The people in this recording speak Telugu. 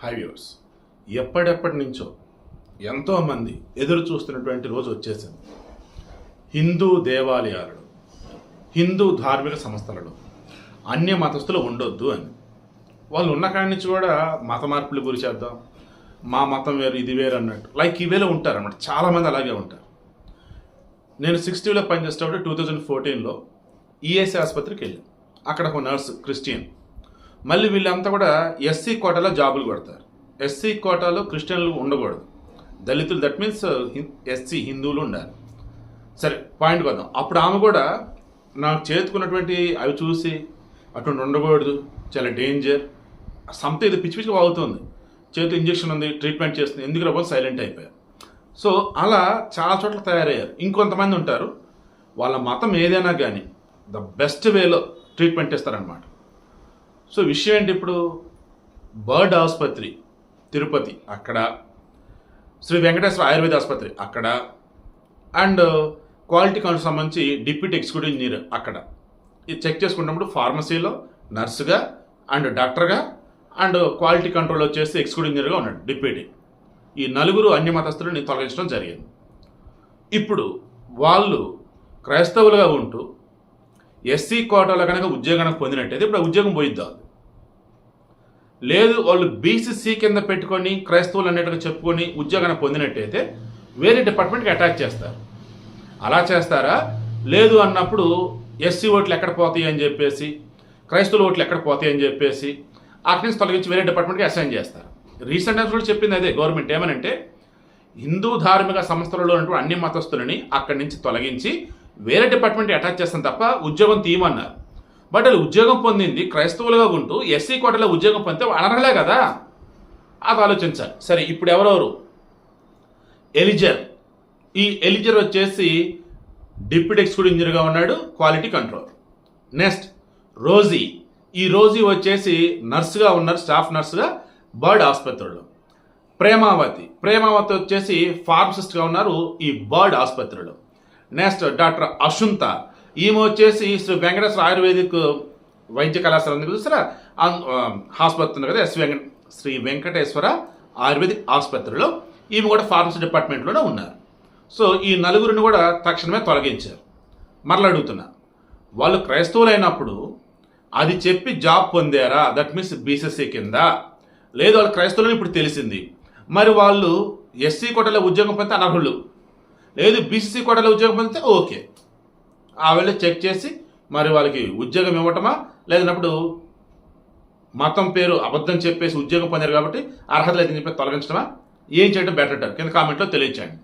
హై వ్యూవర్స్, ఎప్పటి నుంచో ఎంతోమంది ఎదురు చూస్తున్నటువంటి రోజు వచ్చేసింది. హిందూ దేవాలయాలలో, హిందూ ధార్మిక సంస్థలలో అన్య మతస్థులు ఉండొద్దు అని. వాళ్ళు ఉన్న కాడి నుంచి కూడా మత మార్పులు గురి చేద్దాం, మా మతం వేరు ఇది వేరు అన్నట్టు లైక్ ఇవేలో ఉంటారు అన్నమాట. చాలామంది అలాగే ఉంటారు. నేను 60లో పనిచేసేటప్పుడు 2014లో ఈఎస్ఐ ఆసుపత్రికి వెళ్ళాను. అక్కడ ఒక నర్సు క్రిస్టియన్. మళ్ళీ వీళ్ళంతా కూడా ఎస్సీ కోటాలో జాబులు కొడతారు. ఎస్సీ కోటాలో క్రిస్టియన్లు ఉండకూడదు, దళితులు, దట్ మీన్స్ ఎస్సీ హిందువులు ఉండాలి. సరే, పాయింట్కి వద్దాం. అప్పుడు ఆమె కూడా నాకు చేతుకున్నటువంటి అవి చూసి అటువంటి ఉండకూడదు, చాలా డేంజర్, సంత ఇది పిచ్చి పిచ్చిగా అవుతుంది, చేతి ఇంజక్షన్ ఉంది, ట్రీట్మెంట్ చేస్తుంది, ఎందుకు రాబోదు సైలెంట్ అయిపోయారు. సో అలా చాలా చోట్ల తయారయ్యారు. ఇంకొంతమంది ఉంటారు, వాళ్ళ మతం ఏదైనా కానీ ద బెస్ట్ వేలో ట్రీట్మెంట్ ఇస్తారనమాట. సో విషయం ఏంటి, ఇప్పుడు బర్డ్ ఆసుపత్రి తిరుపతి అక్కడ, శ్రీ వెంకటేశ్వర ఆయుర్వేద ఆసుపత్రి అక్కడ, అండ్ క్వాలిటీ కంట్రోల్ సంబంధించి డిప్యూటీ ఎగ్జిక్యూటివ్ ఇంజనీర్ అక్కడ. ఇది చెక్ చేసుకున్నప్పుడు ఫార్మసీలో నర్సుగా అండ్ డాక్టర్గా అండ్ క్వాలిటీ కంట్రోల్ వచ్చేసి ఎగ్జిక్యూటివ్ ఇంజనీర్గా ఉన్నాడు డిప్యూటీ. ఈ నలుగురు అన్య మతస్థులని తొలగించడం జరిగింది. ఇప్పుడు వాళ్ళు క్రైస్తవులుగా ఉంటూ ఎస్సీ కోటాలో కనుక ఉద్యోగానికి పొందినట్టయితే ఇప్పుడు ఉద్యోగం పోయిద్దా? లేదు, వాళ్ళు బీసీసీ కింద పెట్టుకొని క్రైస్తవులు అన్నట్టుగా చెప్పుకొని ఉద్యోగాన్ని పొందినట్టయితే వేరే డిపార్ట్మెంట్కి అటాచ్ చేస్తారు. అలా చేస్తారా? లేదు అన్నప్పుడు ఎస్సీ ఓట్లు ఎక్కడ పోతాయి అని చెప్పేసి, క్రైస్తవుల ఓట్లు ఎక్కడ పోతాయి అని చెప్పేసి అక్కడి నుంచి తొలగించి వేరే డిపార్ట్మెంట్కి అసైన్ చేస్తారు. రీసెంట్ టైమ్స్ కూడా చెప్పింది అదే గవర్నమెంట్. ఏమనంటే హిందూ ధార్మిక సంస్థలలో ఉన్నటువంటి అన్ని మతస్థులని అక్కడి నుంచి తొలగించి వేరే డిపార్ట్మెంట్కి అటాచ్ చేస్తాం తప్ప ఉద్యోగం తీయమన్నారు. బట్ అది ఉద్యోగం పొందింది క్రైస్తవులుగా ఉంటూ ఎస్సీ కోటలో ఉద్యోగం పొందితే అనర్హలే కదా, అది ఆలోచించాలి. సరే, ఇప్పుడు ఎవరెవరు? ఎలిజర్. ఈ ఎలిజర్ వచ్చేసి డిప్యూటీ ఎగ్జిక్యూటివ్ ఇంజనీర్గా ఉన్నాడు, క్వాలిటీ కంట్రోల్. Next Rosy. ఈ రోజీ వచ్చేసి నర్సుగా ఉన్నారు, స్టాఫ్ నర్సుగా బర్డ్ ఆసుపత్రిలో. ప్రేమావతి వచ్చేసి ఫార్మసిస్ట్గా ఉన్నారు ఈ బర్డ్ ఆసుపత్రిలో. నెక్స్ట్ డాక్టర్ అశుంత, ఈమె వచ్చేసి శ్రీ వెంకటేశ్వర ఆయుర్వేదిక్ వైద్య కళాశాల ఉంది చూసారా, ఆసుపత్రి ఉంది కదా, శ్రీ వెంకటేశ్వర ఆయుర్వేదిక్ ఆసుపత్రిలో. ఈమె కూడా ఫార్మసీ డిపార్ట్మెంట్లోనే ఉన్నారు. సో ఈ నలుగురిని కూడా తక్షణమే తొలగించారు. మరలా అడుగుతున్నా, వాళ్ళు క్రైస్తవులైనప్పుడు అది చెప్పి జాబ్ పొందారా? దట్ మీన్స్ బీసీసీ కింద. లేదు, వాళ్ళు క్రైస్తవులని ఇప్పుడు తెలిసింది, మరి వాళ్ళు ఎస్సీ కోటలో ఉద్యోగం పొందితే అనర్హులు, లేదు బీసీసీ కోటలో ఉద్యోగం పొందితే ఓకే. ఆ వెళ్ళి చెక్ చేసి మరి వాళ్ళకి ఉద్యోగం ఇవ్వటమా, లేదన్నప్పుడు మతం పేరు అబద్ధం చెప్పేసి ఉద్యోగం పొందారు కాబట్టి అర్హత లేదని చెప్పి తొలగించడమా, ఏం చేయడం బెటర్ అంటారు? కింద కామెంట్లో తెలియచేయండి.